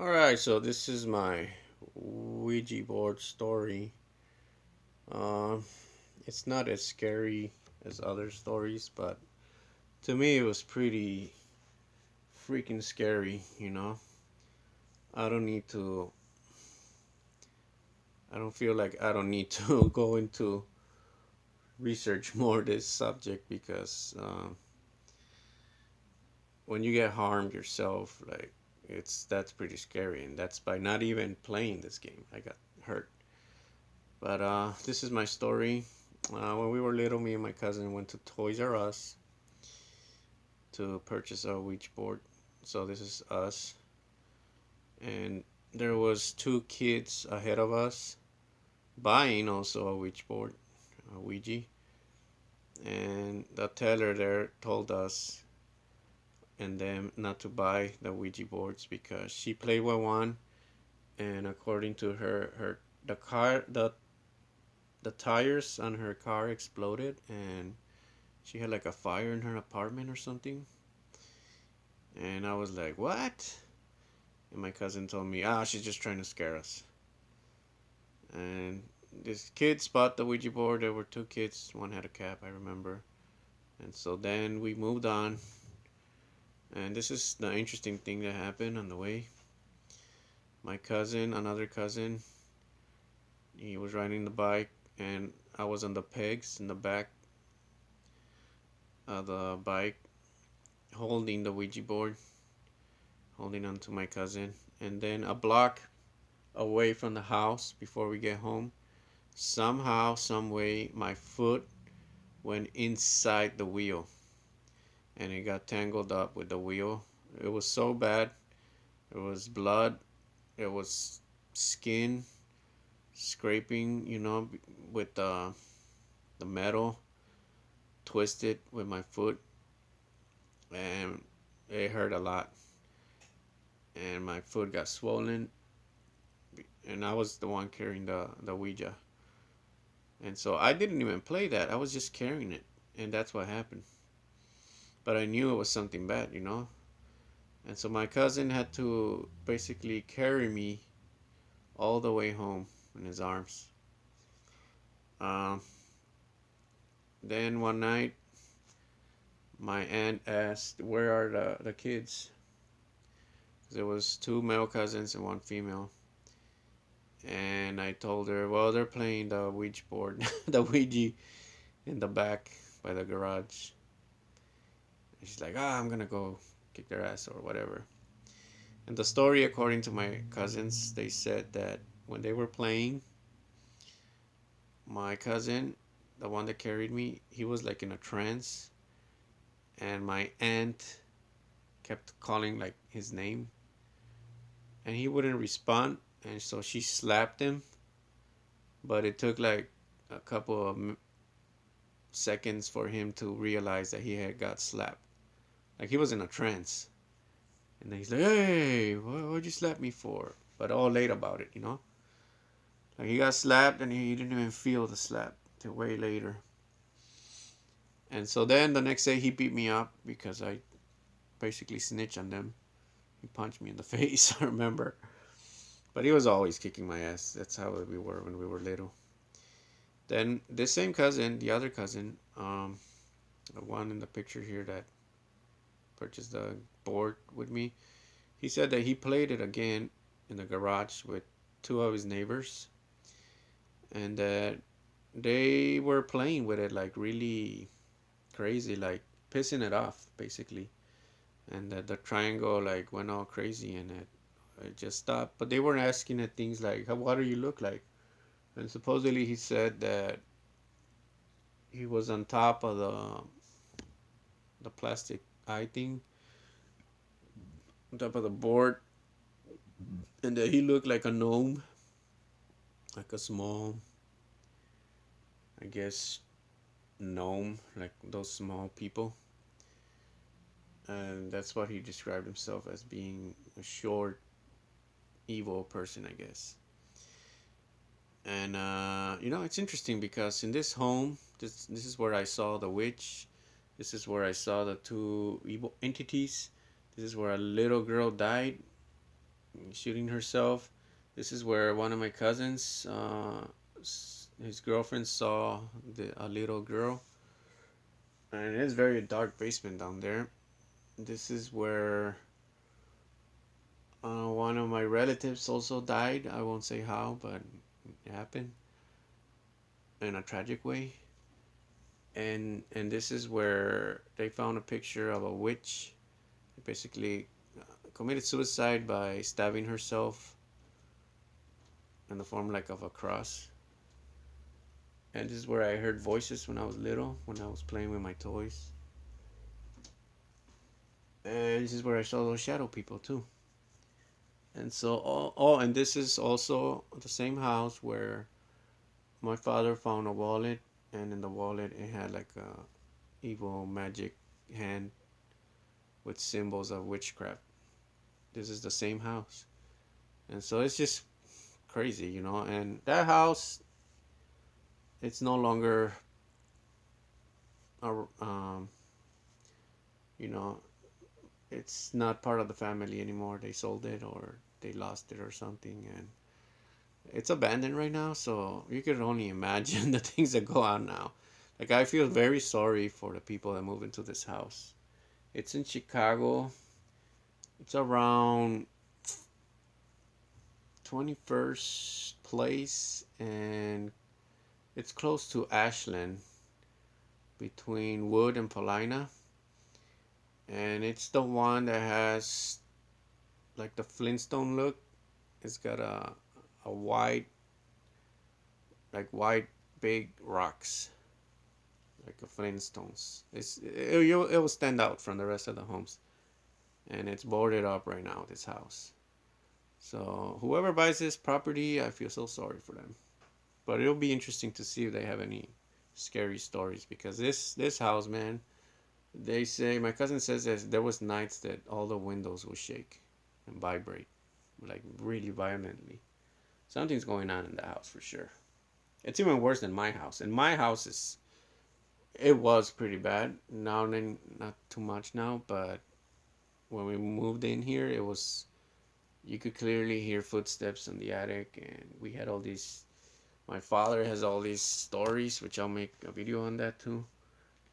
Alright, so this is my Ouija board story. Um, it's not as scary as other stories, but to me it was pretty freaking scary. I don't need to, I don't feel like I don't need to go into research more this subject because when you get harmed yourself, like that's pretty scary, and that's by not even playing this game. I got hurt. But this is my story. When we were little, me and my cousin went to Toys R Us to purchase a Ouija board. So this is us, and there was two kids ahead of us buying also a Ouija board, a Ouija, and the teller there told us and them not to buy the Ouija boards because she played with one, and according to her the tires on her car exploded, and she had like a fire in her apartment or something. And I was like, what? And my cousin told me, she's just trying to scare us. And this kid bought the Ouija board. There were two kids. One had a cap, I remember. And so then we moved on. And this is the interesting thing that happened on the way. My cousin, another cousin, he was riding the bike, and I was on the pegs in the back of the bike, holding the Ouija board, holding on to my cousin. And then a block away from the house before we get home, somehow, some way, my foot went inside the wheel, and it got tangled up with the wheel. It was so bad. It was blood. It was skin scraping, with the metal twisted with my foot, and it hurt a lot. And my foot got swollen, and I was the one carrying the Ouija. And so I didn't even play that. I was just carrying it, and that's what happened. But I knew it was something bad. And so my cousin had to basically carry me all the way home in his arms. Um, then one night, my aunt asked, "Where are the kids?" There was two male cousins and one female. And I told her, "Well, they're playing the Ouija board, the Ouija in the back by the garage." And she's like, "I'm gonna go kick their ass or whatever." And the story, according to my cousins, they said that when they were playing, my cousin, the one that carried me, he was like in a trance, and my aunt kept calling like his name, and he wouldn't respond, and so she slapped him, but it took like a couple of seconds for him to realize that he had got slapped. Like he was in a trance, and then he's like, "Hey, what'd you slap me for?" But all late about it. Like he got slapped and he didn't even feel the slap till way later. And so then the next day he beat me up because I basically snitched on them. He punched me in the face, I remember. But he was always kicking my ass. That's how we were when we were little. Then this same cousin, the other cousin, the one in the picture here that purchased the board with me, he said that he played it again in the garage with two of his neighbors, and that they were playing with it like really crazy, like pissing it off basically, and that the triangle like went all crazy, and it just stopped. But they were asking it things like, "What do you look like?" And supposedly he said that he was on top of the plastic eye thing, on top of the board, and that he looked like a gnome, like a small, I guess, gnome, like those small people. And that's what he described himself as, being a short, evil person, I guess. And it's interesting because in this home, this is where I saw the witch. This is where I saw the two evil entities. This is where a little girl died. shooting herself. This is where one of my cousins, his girlfriend saw a little girl, and it is very dark basement down there. This is where one of my relatives also died. I won't say how, but it happened in a tragic way. And this is where they found a picture of a witch. Basically, committed suicide by stabbing herself in the form like of a cross. And this is where I heard voices when I was little, when I was playing with my toys. And this is where I saw those shadow people too. And so, and this is also the same house where my father found a wallet, and in the wallet it had like a evil magic hand with symbols of witchcraft. This is the same house, and so it's just crazy, you know. And that house, it's no longer, a, you know, it's not part of the family anymore. They sold it or they lost it or something, and it's abandoned right now. So you can only imagine the things that go on now. Like I feel very sorry for the people that move into this house. It's in Chicago. It's around 21st Place, and it's close to Ashland, between Wood and Paulina. And it's the one that has like the Flintstone look. It's got a white, like white big rocks, like a Flintstones. It will stand out from the rest of the homes, and it's boarded up right now. This house. So whoever buys this property, I feel so sorry for them. But it'll be interesting to see if they have any scary stories, because this house, man, they say, my cousin says that there was nights that all the windows will shake and vibrate, like really violently. Something's going on in the house for sure. It's even worse than my house. And my house it was pretty bad. Now and then, not too much now, but when we moved in here, it was, you could clearly hear footsteps in the attic, and we had all these. My father has all these stories, which I'll make a video on that too.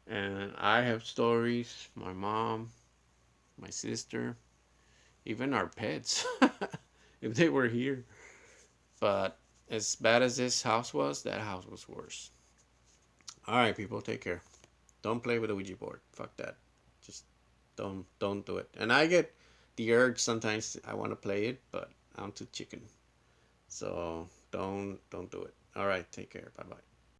And I have stories. My mom, my sister, even our pets, if they were here. But as bad as this house was, that house was worse. All right, people, take care. Don't play with a Ouija board. Fuck that. Just don't do it. And I get the urge sometimes. I want to play it, but I'm too chicken. So don't do it. All right, take care. Bye bye.